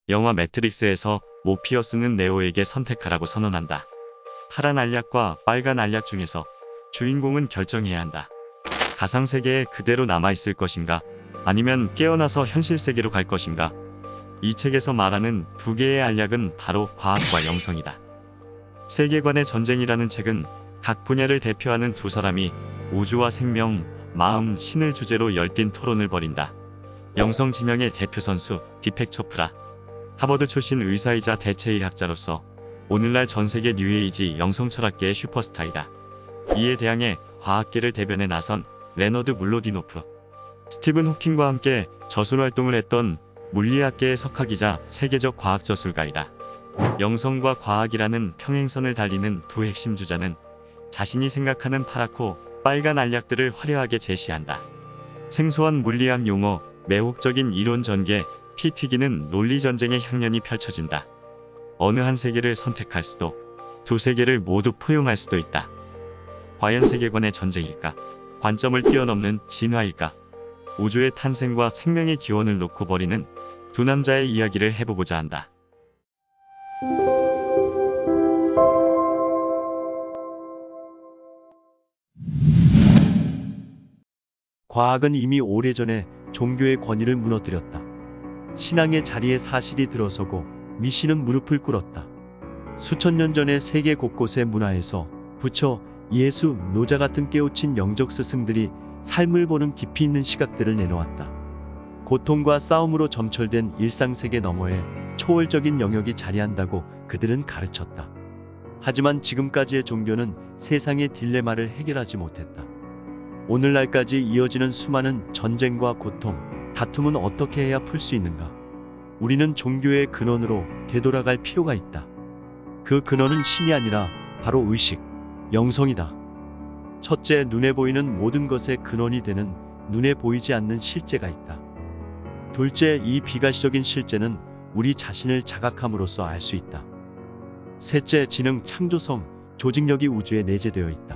영화 매트릭스에서 모피어스는 네오에게 선택하라고 선언한다. 파란 알약과 빨간 알약 중에서 주인공은 결정해야 한다. 가상세계에 그대로 남아있을 것인가, 아니면 깨어나서 현실세계로 갈 것인가. 이 책에서 말하는 두 개의 알약은 바로 과학과 영성이다. 세계관의 전쟁이라는 책은 각 분야를 대표하는 두 사람이 우주와 생명, 마음, 신을 주제로 열띤 토론을 벌인다. 영성 진영의 대표 선수 디펙 초프라. 하버드 출신 의사이자 대체의학자로서 오늘날 전세계 뉴에이지 영성철학계의 슈퍼스타이다. 이에 대항해 과학계를 대변해 나선 레너드 물로디노프. 스티븐 호킹과 함께 저술활동을 했던 물리학계의 석학이자 세계적 과학저술가이다. 영성과 과학이라는 평행선을 달리는 두 핵심 주자는 자신이 생각하는 파랗고 빨간 알약들을 화려하게 제시한다. 생소한 물리학 용어, 매혹적인 이론 전개, 피 튀기는 논리 전쟁의 향연이 펼쳐진다. 어느 한 세계를 선택할 수도, 두 세계를 모두 포용할 수도 있다. 과연 세계관의 전쟁일까? 관점을 뛰어넘는 진화일까? 우주의 탄생과 생명의 기원을 놓고 벌이는 두 남자의 이야기를 해보고자 한다. 과학은 이미 오래전에 종교의 권위를 무너뜨렸다. 신앙의 자리에 사실이 들어서고 미신은 무릎을 꿇었다. 수천 년 전에 세계 곳곳의 문화에서 부처, 예수, 노자 같은 깨우친 영적 스승들이 삶을 보는 깊이 있는 시각들을 내놓았다. 고통과 싸움으로 점철된 일상세계 너머에 초월적인 영역이 자리한다고 그들은 가르쳤다. 하지만 지금까지의 종교는 세상의 딜레마를 해결하지 못했다. 오늘날까지 이어지는 수많은 전쟁과 고통, 다툼은 어떻게 해야 풀 수 있는가? 우리는 종교의 근원으로 되돌아갈 필요가 있다. 그 근원은 신이 아니라 바로 의식, 영성이다. 첫째, 눈에 보이는 모든 것의 근원이 되는 눈에 보이지 않는 실제가 있다. 둘째, 이 비가시적인 실제는 우리 자신을 자각함으로써 알 수 있다. 셋째, 지능, 창조성, 조직력이 우주에 내재되어 있다.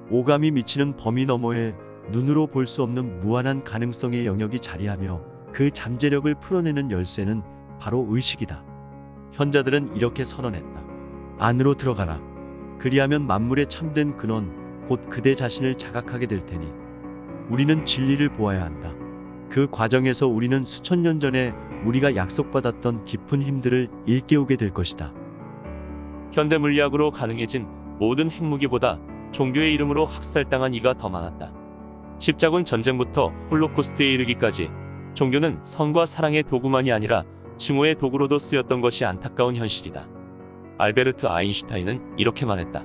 오감이 미치는 범위 너머에 눈으로 볼 수 없는 무한한 가능성의 영역이 자리하며 그 잠재력을 풀어내는 열쇠는 바로 의식이다. 현자들은 이렇게 선언했다. 안으로 들어가라. 그리하면 만물의 참된 근원, 곧 그대 자신을 자각하게 될 테니. 우리는 진리를 보아야 한다. 그 과정에서 우리는 수천 년 전에 우리가 약속받았던 깊은 힘들을 일깨우게 될 것이다. 현대 물리학으로 가능해진 모든 핵무기보다 종교의 이름으로 학살당한 이가 더 많았다. 십자군 전쟁부터 홀로코스트에 이르기까지 종교는 선과 사랑의 도구만이 아니라 증오의 도구로도 쓰였던 것이 안타까운 현실이다. 알베르트 아인슈타인은 이렇게 말했다.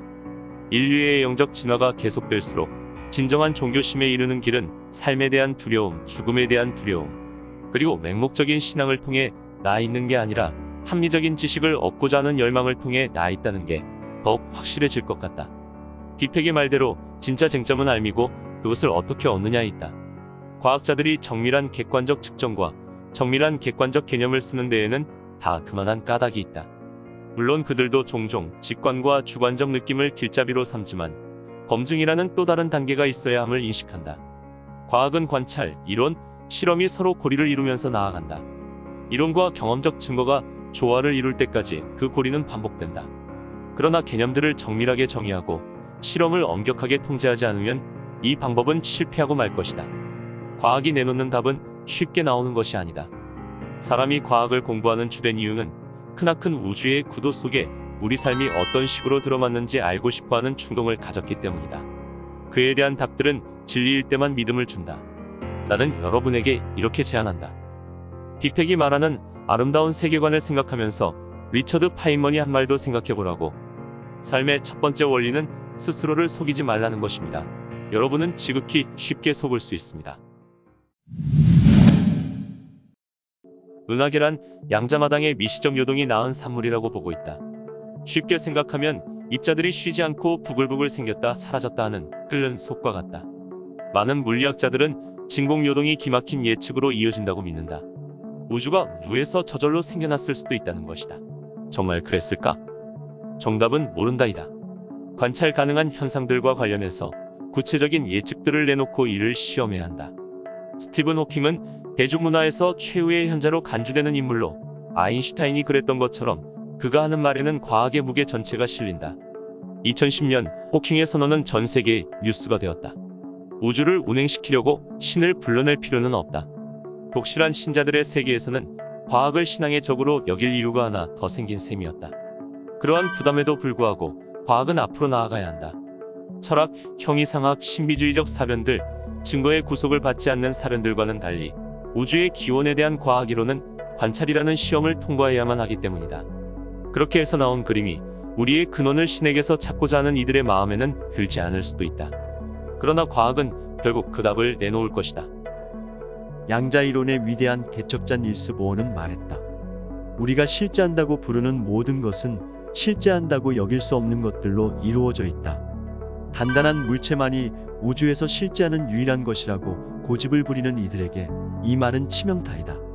인류의 영적 진화가 계속될수록 진정한 종교심에 이르는 길은 삶에 대한 두려움, 죽음에 대한 두려움, 그리고 맹목적인 신앙을 통해 나 있는 게 아니라 합리적인 지식을 얻고자 하는 열망을 통해 나 있다는 게 더욱 확실해질 것 같다. 디펙의 말대로 진짜 쟁점은 알미고 그것을 어떻게 얻느냐에 있다. 과학자들이 정밀한 객관적 측정과 정밀한 객관적 개념을 쓰는 데에는 다 그만한 까닭이 있다. 물론 그들도 종종 직관과 주관적 느낌을 길잡이로 삼지만 검증이라는 또 다른 단계가 있어야 함을 인식한다. 과학은 관찰, 이론, 실험이 서로 고리를 이루면서 나아간다. 이론과 경험적 증거가 조화를 이룰 때까지 그 고리는 반복된다. 그러나 개념들을 정밀하게 정의하고 실험을 엄격하게 통제하지 않으면 이 방법은 실패하고 말 것이다. 과학이 내놓는 답은 쉽게 나오는 것이 아니다. 사람이 과학을 공부하는 주된 이유는 크나큰 우주의 구도 속에 우리 삶이 어떤 식으로 들어맞는지 알고 싶어하는 충동을 가졌기 때문이다. 그에 대한 답들은 진리일 때만 믿음을 준다. 나는 여러분에게 이렇게 제안한다. 디펙이 말하는 아름다운 세계관을 생각하면서 리처드 파인먼이 한 말도 생각해보라고. 삶의 첫 번째 원리는 스스로를 속이지 말라는 것입니다. 여러분은 지극히 쉽게 속을 수 있습니다. 은하계란, 양자마당의 미시적 요동이 낳은 산물이라고 보고 있다. 쉽게 생각하면 입자들이 쉬지 않고 부글부글 생겼다 사라졌다 하는 끓는 속과 같다. 많은 물리학자들은 진공요동이 기막힌 예측으로 이어진다고 믿는다. 우주가 무에서 저절로 생겨났을 수도 있다는 것이다. 정말 그랬을까? 정답은 모른다이다. 관찰 가능한 현상들과 관련해서 구체적인 예측들을 내놓고 이를 시험해야 한다. 스티븐 호킹은 대중문화에서 최후의 현자로 간주되는 인물로 아인슈타인이 그랬던 것처럼 그가 하는 말에는 과학의 무게 전체가 실린다. 2010년 호킹의 선언은 전 세계의 뉴스가 되었다. 우주를 운행시키려고 신을 불러낼 필요는 없다. 독실한 신자들의 세계에서는 과학을 신앙의 적으로 여길 이유가 하나 더 생긴 셈이었다. 그러한 부담에도 불구하고 과학은 앞으로 나아가야 한다. 철학, 형이상학, 신비주의적 사변들, 증거의 구속을 받지 않는 사변들과는 달리 우주의 기원에 대한 과학 이론은 관찰이라는 시험을 통과해야만 하기 때문이다. 그렇게 해서 나온 그림이 우리의 근원을 신에게서 찾고자 하는 이들의 마음에는 들지 않을 수도 있다. 그러나 과학은 결국 그 답을 내놓을 것이다. 양자 이론의 위대한 개척자 닐스 보어는 말했다. 우리가 실제한다고 부르는 모든 것은 실제한다고 여길 수 없는 것들로 이루어져 있다. 단단한 물체만이 우주에서 실제하는 유일한 것이라고 고집을 부리는 이들에게 이 말은 치명타이다.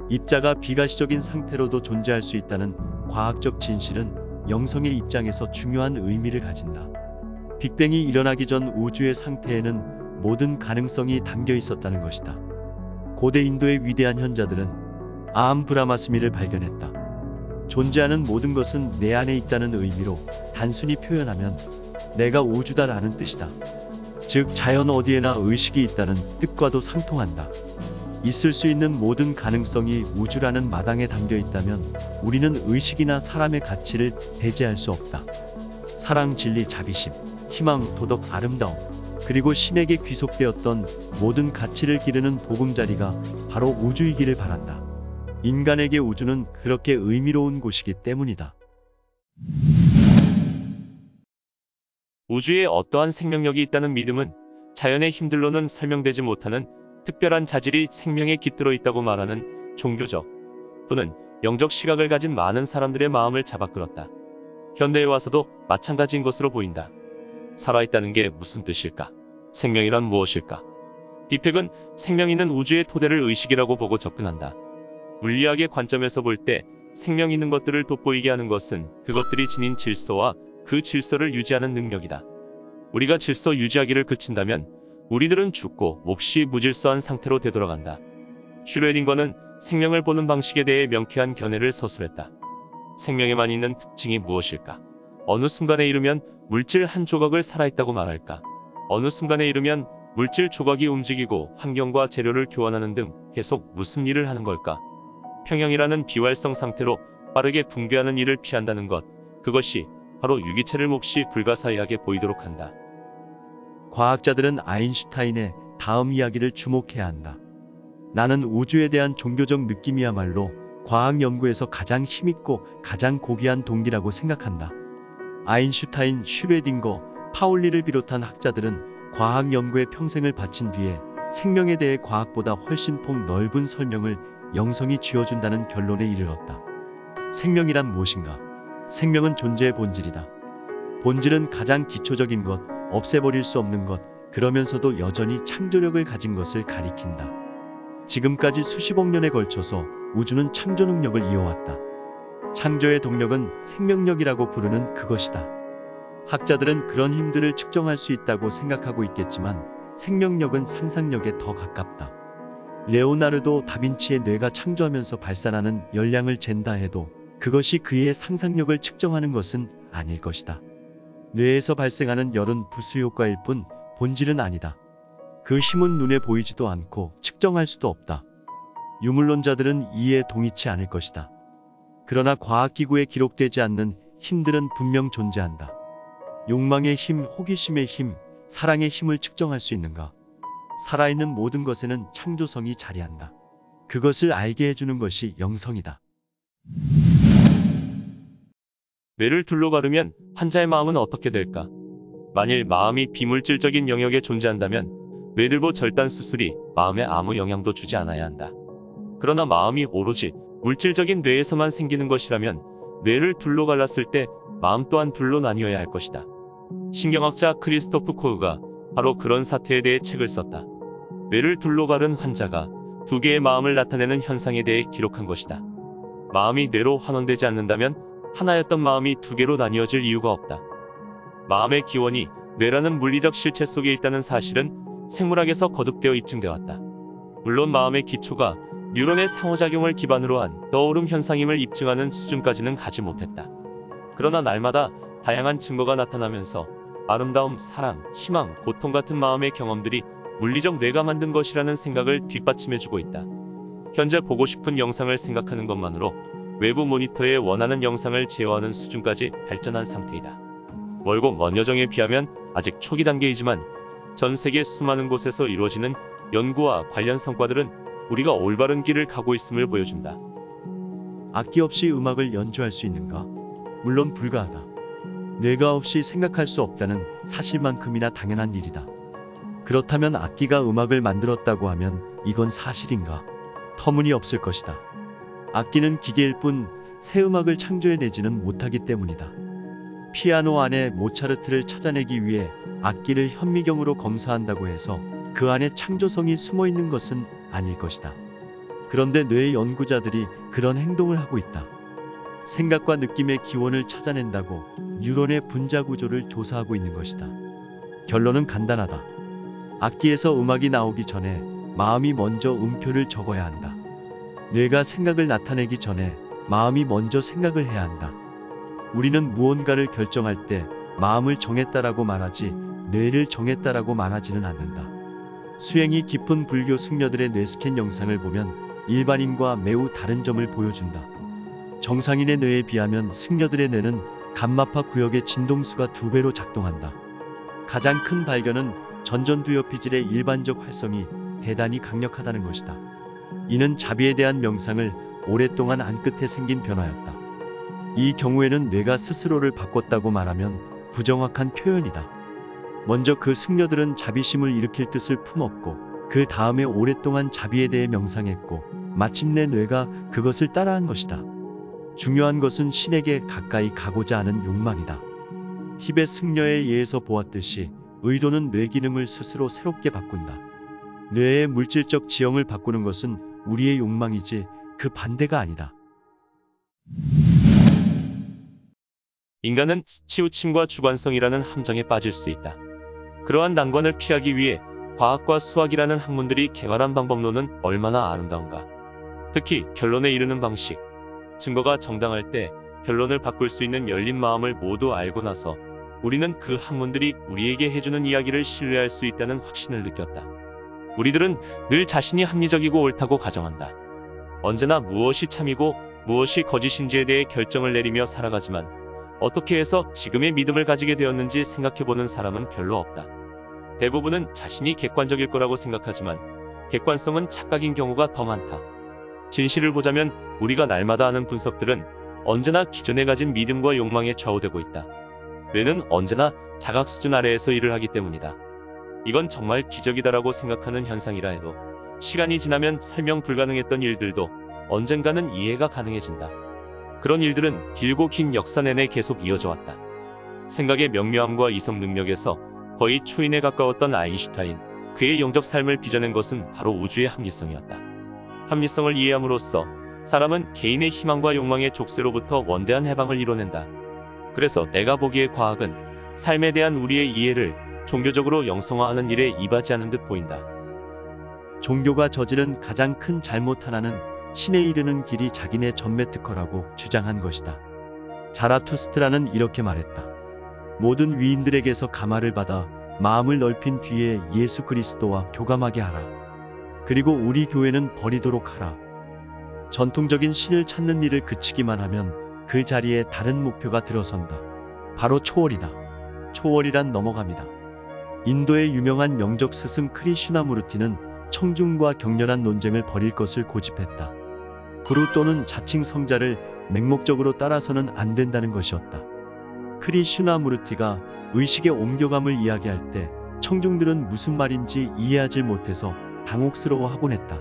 입자가 비가시적인 상태로도 존재할 수 있다는 과학적 진실은 영성의 입장에서 중요한 의미를 가진다. 빅뱅이 일어나기 전 우주의 상태에는 모든 가능성이 담겨 있었다는 것이다. 고대 인도의 위대한 현자들은 아함 브라마스미를 발견했다. 존재하는 모든 것은 내 안에 있다는 의미로 단순히 표현하면 내가 우주다라는 뜻이다. 즉 자연 어디에나 의식이 있다는 뜻과도 상통한다. 있을 수 있는 모든 가능성이 우주라는 마당에 담겨 있다면 우리는 의식이나 사람의 가치를 배제할 수 없다. 사랑, 진리, 자비심, 희망, 도덕, 아름다움, 그리고 신에게 귀속되었던 모든 가치를 기르는 보금자리가 바로 우주이기를 바란다. 인간에게 우주는 그렇게 의미로운 곳이기 때문이다. 우주에 어떠한 생명력이 있다는 믿음은 자연의 힘들로는 설명되지 못하는 특별한 자질이 생명에 깃들어 있다고 말하는 종교적 또는 영적 시각을 가진 많은 사람들의 마음을 잡아끌었다. 현대에 와서도 마찬가지인 것으로 보인다. 살아있다는 게 무슨 뜻일까? 생명이란 무엇일까? 디펙은 생명 있는 우주의 토대를 의식이라고 보고 접근한다. 물리학의 관점에서 볼 때 생명 있는 것들을 돋보이게 하는 것은 그것들이 지닌 질서와 그 질서를 유지하는 능력이다. 우리가 질서 유지하기를 그친다면 우리들은 죽고 몹시 무질서한 상태로 되돌아간다. 슈레딩거는 생명을 보는 방식에 대해 명쾌한 견해를 서술했다. 생명에만 있는 특징이 무엇일까? 어느 순간에 이르면 물질 한 조각을 살아있다고 말할까? 어느 순간에 이르면 물질 조각이 움직이고 환경과 재료를 교환하는 등 계속 무슨 일을 하는 걸까? 평형이라는 비활성 상태로 빠르게 붕괴하는 일을 피한다는 것, 그것이 바로 유기체를 몹시 불가사의하게 보이도록 한다. 과학자들은 아인슈타인의 다음 이야기를 주목해야 한다. 나는 우주에 대한 종교적 느낌이야말로 과학 연구에서 가장 힘있고 가장 고귀한 동기라고 생각한다. 아인슈타인, 슈레딩거, 파울리를 비롯한 학자들은 과학 연구에 평생을 바친 뒤에 생명에 대해 과학보다 훨씬 폭 넓은 설명을 영성이 쥐어준다는 결론에 이르렀다. 생명이란 무엇인가? 생명은 존재의 본질이다. 본질은 가장 기초적인 것, 없애버릴 수 없는 것, 그러면서도 여전히 창조력을 가진 것을 가리킨다. 지금까지 수십억 년에 걸쳐서 우주는 창조 능력을 이어왔다. 창조의 동력은 생명력이라고 부르는 그것이다. 학자들은 그런 힘들을 측정할 수 있다고 생각하고 있겠지만 생명력은 상상력에 더 가깝다. 레오나르도 다빈치의 뇌가 창조하면서 발산하는 열량을 잰다 해도 그것이 그의 상상력을 측정하는 것은 아닐 것이다. 뇌에서 발생하는 열은 부수 효과일 뿐 본질은 아니다. 그 힘은 눈에 보이지도 않고 측정할 수도 없다. 유물론자들은 이에 동의치 않을 것이다. 그러나 과학기구에 기록되지 않는 힘들은 분명 존재한다. 욕망의 힘, 호기심의 힘, 사랑의 힘을 측정할 수 있는가? 살아있는 모든 것에는 창조성이 자리한다. 그것을 알게 해주는 것이 영성이다. 뇌를 둘로 가르면 환자의 마음은 어떻게 될까? 만일 마음이 비물질적인 영역에 존재한다면 뇌들보 절단 수술이 마음에 아무 영향도 주지 않아야 한다. 그러나 마음이 오로지 물질적인 뇌에서만 생기는 것이라면 뇌를 둘로 갈랐을 때 마음 또한 둘로 나뉘어야 할 것이다. 신경학자 크리스토프 코흐가 바로 그런 사태에 대해 책을 썼다. 뇌를 둘로 가른 환자가 두 개의 마음을 나타내는 현상에 대해 기록한 것이다. 마음이 뇌로 환원되지 않는다면 하나였던 마음이 두 개로 나뉘어질 이유가 없다. 마음의 기원이 뇌라는 물리적 실체 속에 있다는 사실은 생물학에서 거듭되어 입증되어 왔다. 물론 마음의 기초가 뉴런의 상호작용을 기반으로 한 떠오름 현상임을 입증하는 수준까지는 가지 못했다. 그러나 날마다 다양한 증거가 나타나면서 아름다움, 사랑, 희망, 고통 같은 마음의 경험들이 물리적 뇌가 만든 것이라는 생각을 뒷받침해주고 있다. 현재 보고 싶은 영상을 생각하는 것만으로 외부 모니터에 원하는 영상을 제어하는 수준까지 발전한 상태이다. 멀고 먼 여정에 비하면 아직 초기 단계이지만 전 세계 수많은 곳에서 이루어지는 연구와 관련 성과들은 우리가 올바른 길을 가고 있음을 보여준다. 악기 없이 음악을 연주할 수 있는가? 물론 불가하다. 뇌가 없이 생각할 수 없다는 사실만큼이나 당연한 일이다. 그렇다면 악기가 음악을 만들었다고 하면 이건 사실인가? 터무니없을 것이다. 악기는 기계일 뿐 새 음악을 창조해내지는 못하기 때문이다. 피아노 안에 모차르트를 찾아내기 위해 악기를 현미경으로 검사한다고 해서 그 안에 창조성이 숨어 있는 것은 아닐 것이다. 그런데 뇌 연구자들이 그런 행동을 하고 있다. 생각과 느낌의 기원을 찾아낸다고 뉴런의 분자 구조를 조사하고 있는 것이다. 결론은 간단하다. 악기에서 음악이 나오기 전에 마음이 먼저 음표를 적어야 한다. 뇌가 생각을 나타내기 전에 마음이 먼저 생각을 해야 한다. 우리는 무언가를 결정할 때 마음을 정했다라고 말하지 뇌를 정했다라고 말하지는 않는다. 수행이 깊은 불교 승려들의 뇌 스캔 영상을 보면 일반인과 매우 다른 점을 보여준다. 정상인의 뇌에 비하면 승려들의 뇌는 감마파 구역의 진동수가 2배로 작동한다. 가장 큰 발견은 전전두엽피질의 일반적 활성이 대단히 강력하다는 것이다. 이는 자비에 대한 명상을 오랫동안 안 끝에 생긴 변화였다. 이 경우에는 뇌가 스스로를 바꿨다고 말하면 부정확한 표현이다. 먼저 그 승려들은 자비심을 일으킬 뜻을 품었고 그 다음에 오랫동안 자비에 대해 명상했고 마침내 뇌가 그것을 따라한 것이다. 중요한 것은 신에게 가까이 가고자 하는 욕망이다. 티벳 승려의 예에서 보았듯이 의도는 뇌 기능을 스스로 새롭게 바꾼다. 뇌의 물질적 지형을 바꾸는 것은 우리의 욕망이지 그 반대가 아니다. 인간은 치우침과 주관성이라는 함정에 빠질 수 있다. 그러한 난관을 피하기 위해 과학과 수학이라는 학문들이 개발한 방법론은 얼마나 아름다운가. 특히 결론에 이르는 방식, 증거가 정당할 때 결론을 바꿀 수 있는 열린 마음을 모두 알고 나서 우리는 그 학문들이 우리에게 해주는 이야기를 신뢰할 수 있다는 확신을 느꼈다. 우리들은 늘 자신이 합리적이고 옳다고 가정한다. 언제나 무엇이 참이고 무엇이 거짓인지에 대해 결정을 내리며 살아가지만 어떻게 해서 지금의 믿음을 가지게 되었는지 생각해보는 사람은 별로 없다. 대부분은 자신이 객관적일 거라고 생각하지만 객관성은 착각인 경우가 더 많다. 진실을 보자면 우리가 날마다 하는 분석들은 언제나 기존에 가진 믿음과 욕망에 좌우되고 있다. 뇌는 언제나 자각 수준 아래에서 일을 하기 때문이다. 이건 정말 기적이다라고 생각하는 현상이라 해도 시간이 지나면 설명 불가능했던 일들도 언젠가는 이해가 가능해진다. 그런 일들은 길고 긴 역사 내내 계속 이어져 왔다. 생각의 명료함과 이성 능력에서 거의 초인에 가까웠던 아인슈타인, 그의 영적 삶을 빚어낸 것은 바로 우주의 합리성이었다. 합리성을 이해함으로써 사람은 개인의 희망과 욕망의 족쇄로부터 원대한 해방을 이뤄낸다. 그래서 내가 보기에 과학은 삶에 대한 우리의 이해를 종교적으로 영성화하는 일에 이바지하는 듯 보인다. 종교가 저지른 가장 큰 잘못 하나는 신에 이르는 길이 자기네 전매 특허라고 주장한 것이다. 자라투스트라는 이렇게 말했다. 모든 위인들에게서 가마를 받아 마음을 넓힌 뒤에 예수 그리스도와 교감하게 하라. 그리고 우리 교회는 버리도록 하라. 전통적인 신을 찾는 일을 그치기만 하면 그 자리에 다른 목표가 들어선다. 바로 초월이다. 초월이란 넘어갑니다. 인도의 유명한 명적 스승 크리슈나무르티는 청중과 격렬한 논쟁을 벌일 것을 고집했다. 구루 또는 자칭 성자를 맹목적으로 따라서는 안 된다는 것이었다. 크리슈나무르티가 의식의 옮겨감을 이야기할 때 청중들은 무슨 말인지 이해하지 못해서 당혹스러워하곤 했다.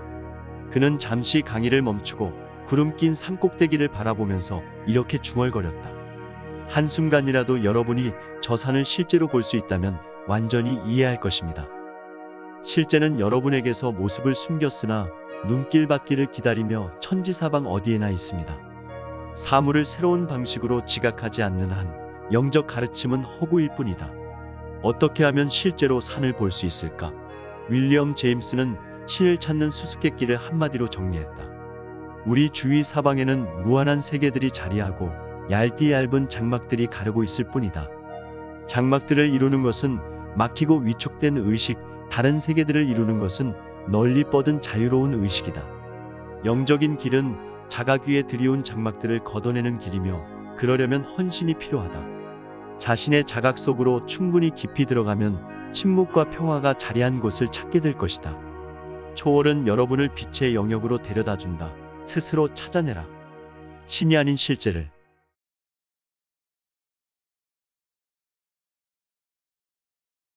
그는 잠시 강의를 멈추고 구름 낀 산꼭대기를 바라보면서 이렇게 중얼거렸다. 한순간이라도 여러분이 저 산을 실제로 볼 수 있다면 완전히 이해할 것입니다. 실제는 여러분에게서 모습을 숨겼으나 눈길 받기를 기다리며 천지사방 어디에나 있습니다. 사물을 새로운 방식으로 지각하지 않는 한 영적 가르침은 허구일 뿐이다. 어떻게 하면 실제로 산을 볼 수 있을까? 윌리엄 제임스는 신을 찾는 수수께끼를 한마디로 정리했다. 우리 주위 사방에는 무한한 세계들이 자리하고 얇디 얇은 장막들이 가르고 있을 뿐이다. 장막들을 이루는 것은 막히고 위축된 의식, 다른 세계들을 이루는 것은 널리 뻗은 자유로운 의식이다. 영적인 길은 자각 위에 들이운 장막들을 걷어내는 길이며 그러려면 헌신이 필요하다. 자신의 자각 속으로 충분히 깊이 들어가면 침묵과 평화가 자리한 곳을 찾게 될 것이다. 초월은 여러분을 빛의 영역으로 데려다준다. 스스로 찾아내라. 신이 아닌 실제를.